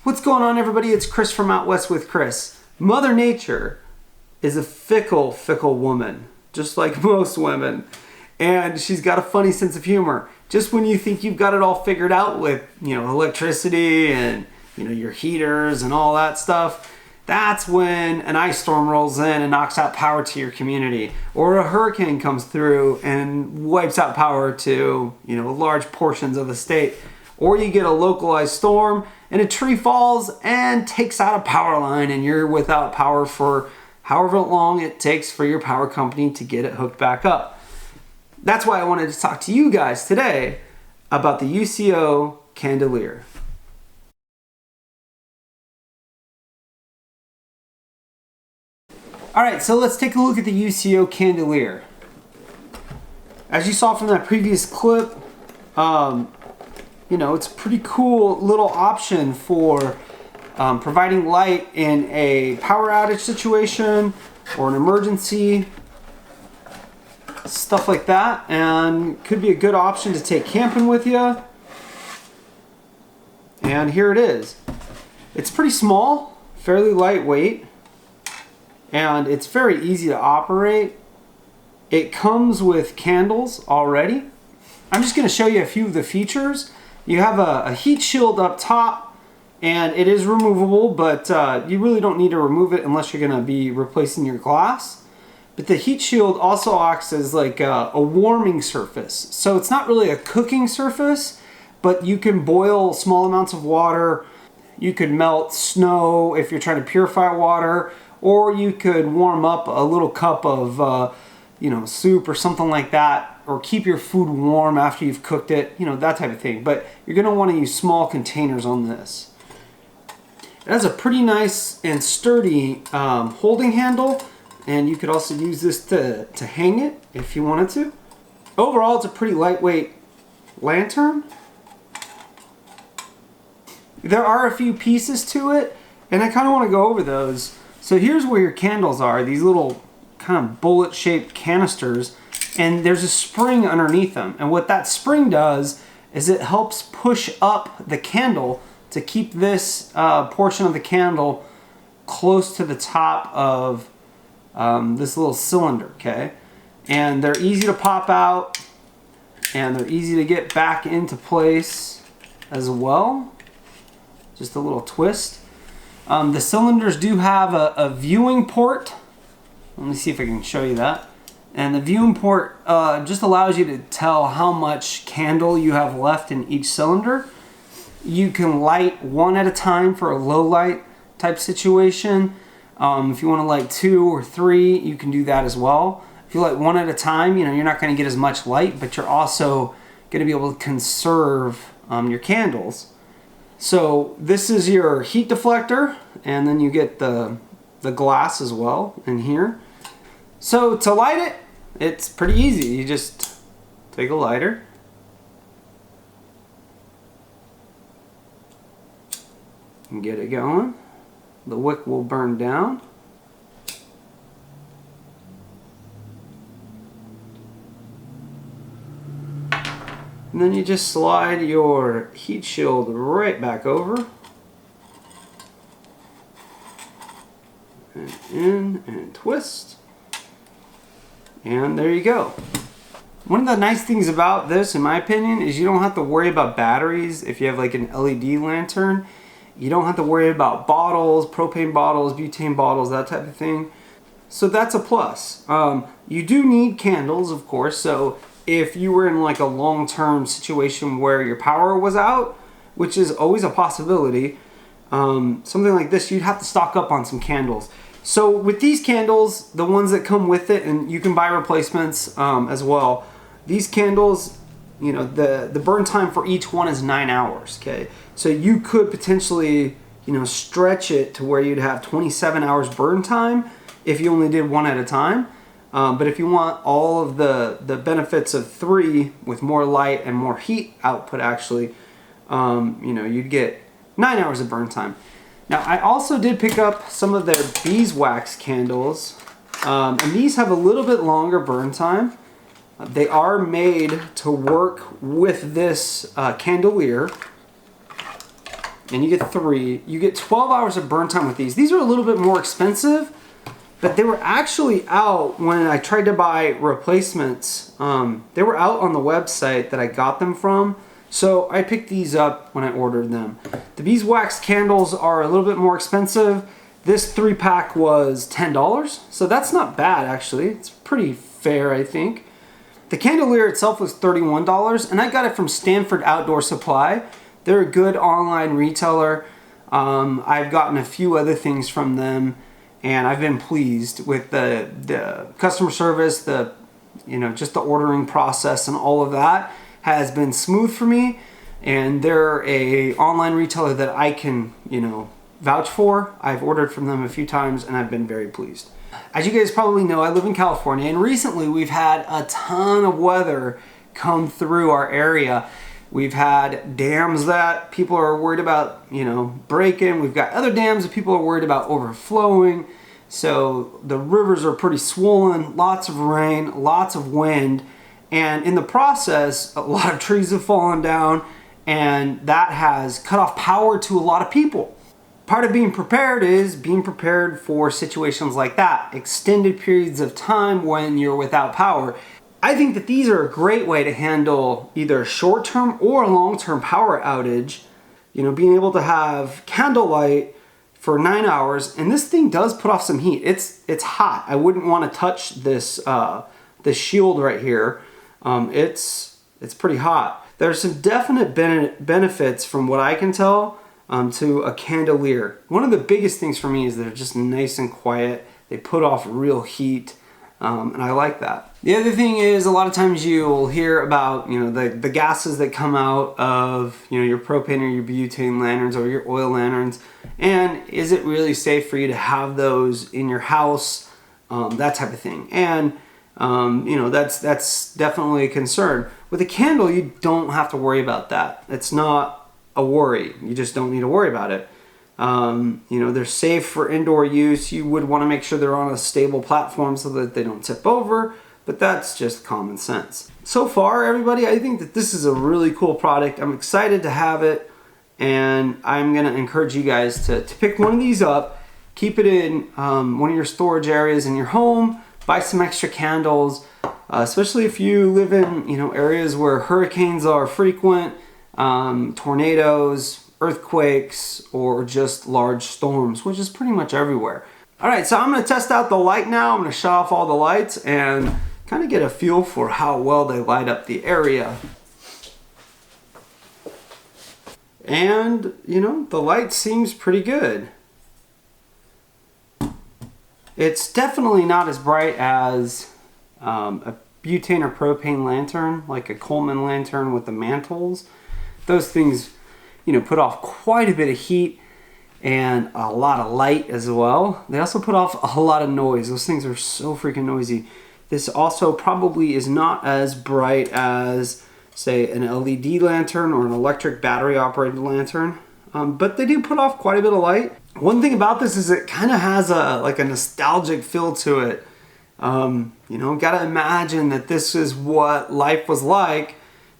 What's going on, everybody? It's Chris from Out West with Chris. Mother Nature is a fickle, fickle woman, just like most women. And she's got a funny sense of humor. Just when you think you've got it all figured out with, electricity and, your heaters and all that stuff, that's when an ice storm rolls in and knocks out power to your community. Or a hurricane comes through and wipes out power to, large portions of the state. Or you get a localized storm and a tree falls and takes out a power line and you're without power for however long it takes for your power company to get it hooked back up. That's why I wanted to talk to you guys today about the UCO Candlelier. Alright, so let's take a look at the UCO Candlelier. As you saw from that previous clip, it's a pretty cool little option for providing light in a power outage situation or an emergency, stuff like that, and could be a good option to take camping with you. And here it is. It's pretty small, fairly lightweight, and it's very easy to operate. It comes with candles already. I'm just going to show you a few of the features. You have a heat shield up top, and it is removable, but you really don't need to remove it unless you're going to be replacing your glass. But the heat shield also acts as like a warming surface. So it's not really a cooking surface, but you can boil small amounts of water. You could melt snow if you're trying to purify water, or you could warm up a little cup of soup or something like that, or keep your food warm after you've cooked it, that type of thing. But you're going to want to use small containers on this. It has a pretty nice and sturdy holding handle, and you could also use this to hang it if you wanted to. Overall, it's a pretty lightweight lantern. There are a few pieces to it, and I kind of want to go over those. So here's where your candles are, these little kind of bullet-shaped canisters, and there's a spring underneath them. And what that spring does is it helps push up the candle to keep this portion of the candle close to the top of this little cylinder, okay? And they're easy to pop out, and they're easy to get back into place as well. Just a little twist. The cylinders do have a viewing port. Let me see if I can show you that. And the viewing port just allows you to tell how much candle you have left in each cylinder. You can light one at a time for a low light type situation. If you want to light 2 or 3, you can do that as well. If you light one at a time, you're not going to get as much light, but you're also going to be able to conserve your candles. So this is your heat deflector, and then you get the glass as well in here. So to light it, it's pretty easy. You just take a lighter, and get it going. The wick will burn down. And then you just slide your heat shield right back over. And in and twist. And there you go. One of the nice things about this, in my opinion, is you don't have to worry about batteries if you have like an LED lantern. You don't have to worry about bottles, propane bottles, butane bottles, that type of thing. So that's a plus. You do need candles, of course, so if you were in like a long-term situation where your power was out, which is always a possibility, something like this, you'd have to stock up on some candles. So with these candles, the ones that come with it, and you can buy replacements as well, these candles, the burn time for each one is 9 hours, okay? So you could potentially, stretch it to where you'd have 27 hours burn time if you only did one at a time. But if you want all of the benefits of 3 with more light and more heat output, actually, you'd get 9 hours of burn time. Now, I also did pick up some of their beeswax candles, and these have a little bit longer burn time. They are made to work with this candelier. and you get 3. You get 12 hours of burn time with these. These are a little bit more expensive, but they were actually out when I tried to buy replacements. They were out on the website that I got them from, so I picked these up when I ordered them. The beeswax candles are a little bit more expensive. This 3-pack was $10, so that's not bad actually. It's pretty fair, I think. The candelier itself was $31, and I got it from Stanford Outdoor Supply. They're a good online retailer. I've gotten a few other things from them, and I've been pleased with the customer service, just the ordering process and all of that has been smooth for me. And they're a online retailer that I can, vouch for. I've ordered from them a few times, and I've been very pleased. As you guys probably know, I live in California, and recently we've had a ton of weather come through our area. We've had dams that people are worried about, breaking. We've got other dams that people are worried about overflowing. So the rivers are pretty swollen, lots of rain, lots of wind. And in the process, a lot of trees have fallen down, and that has cut off power to a lot of people. Part of being prepared is being prepared for situations like that, extended periods of time when you're without power. I think that these are a great way to handle either a short-term or a long-term power outage. Being able to have candlelight for 9 hours, and this thing does put off some heat. It's hot. I wouldn't want to touch this shield right here. It's pretty hot. There's some definite benefits from what I can tell to a candelier. One of the biggest things for me is they're just nice and quiet. They put off real heat, and I like that. The other thing is, a lot of times you'll hear about the gases that come out of your propane or your butane lanterns or your oil lanterns, and is it really safe for you to have those in your house, that type of thing. And that's definitely a concern. With a candle, you don't have to worry about that. It's not a worry. You just don't need to worry about it. They're safe for indoor use. You would want to make sure they're on a stable platform so that they don't tip over, but that's just common sense. So far, everybody, I think that this is a really cool product. I'm excited to have it, and I'm going to encourage you guys to pick one of these up, keep it in one of your storage areas in your home, buy some extra candles, especially if you live in areas where hurricanes are frequent, tornadoes, earthquakes, or just large storms, which is pretty much everywhere. All right, so I'm going to test out the light now. I'm going to shut off all the lights and kind of get a feel for how well they light up the area. And, the light seems pretty good. It's definitely not as bright as a butane or propane lantern, like a Coleman lantern with the mantles. Those things, put off quite a bit of heat and a lot of light as well. They also put off a lot of noise. Those things are so freaking noisy. This also probably is not as bright as, say, an LED lantern or an electric battery operated lantern, but they do put off quite a bit of light. One thing about this is it kind of has a nostalgic feel to it. Gotta imagine that this is what life was like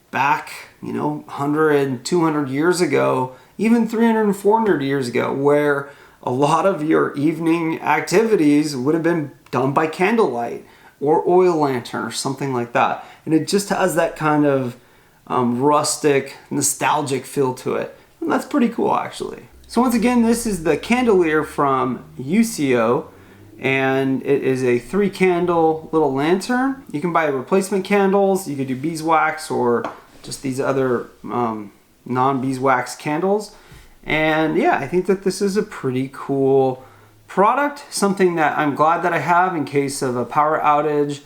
back, 100, 200 years ago, even 300 and 400 years ago, where a lot of your evening activities would have been done by candlelight or oil lantern or something like that. And it just has that kind of rustic, nostalgic feel to it. And that's pretty cool, actually. So once again, this is the candelier from UCO, and it is a 3-candle little lantern. You can buy replacement candles. You could do beeswax or just these other non-beeswax candles. And yeah, I think that this is a pretty cool product, something that I'm glad that I have in case of a power outage,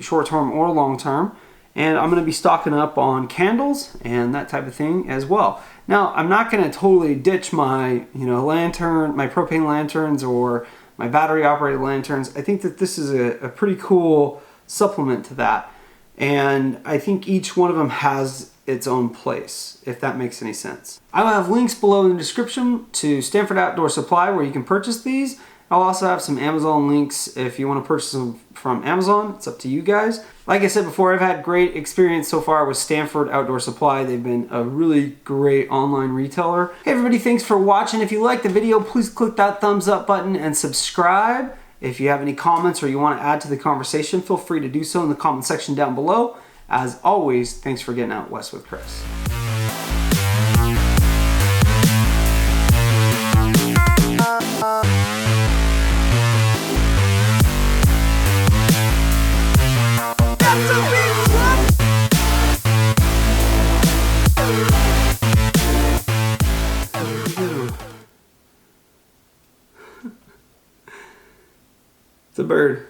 short-term or long-term. And I'm going to be stocking up on candles and that type of thing as well. Now, I'm not going to totally ditch my lantern, my propane lanterns or my battery operated lanterns. I think that this is a pretty cool supplement to that. And I think each one of them has its own place, if that makes any sense. I will have links below in the description to Stanford Outdoor Supply where you can purchase these. I'll also have some Amazon links if you want to purchase them from Amazon. It's up to you guys. Like I said before, I've had great experience so far with Stanford Outdoor Supply. They've been a really great online retailer. Hey everybody, thanks for watching. If you liked the video, please click that thumbs up button and subscribe. If you have any comments or you want to add to the conversation, feel free to do so in the comment section down below. As always, thanks for getting out west with Chris. It's a bird.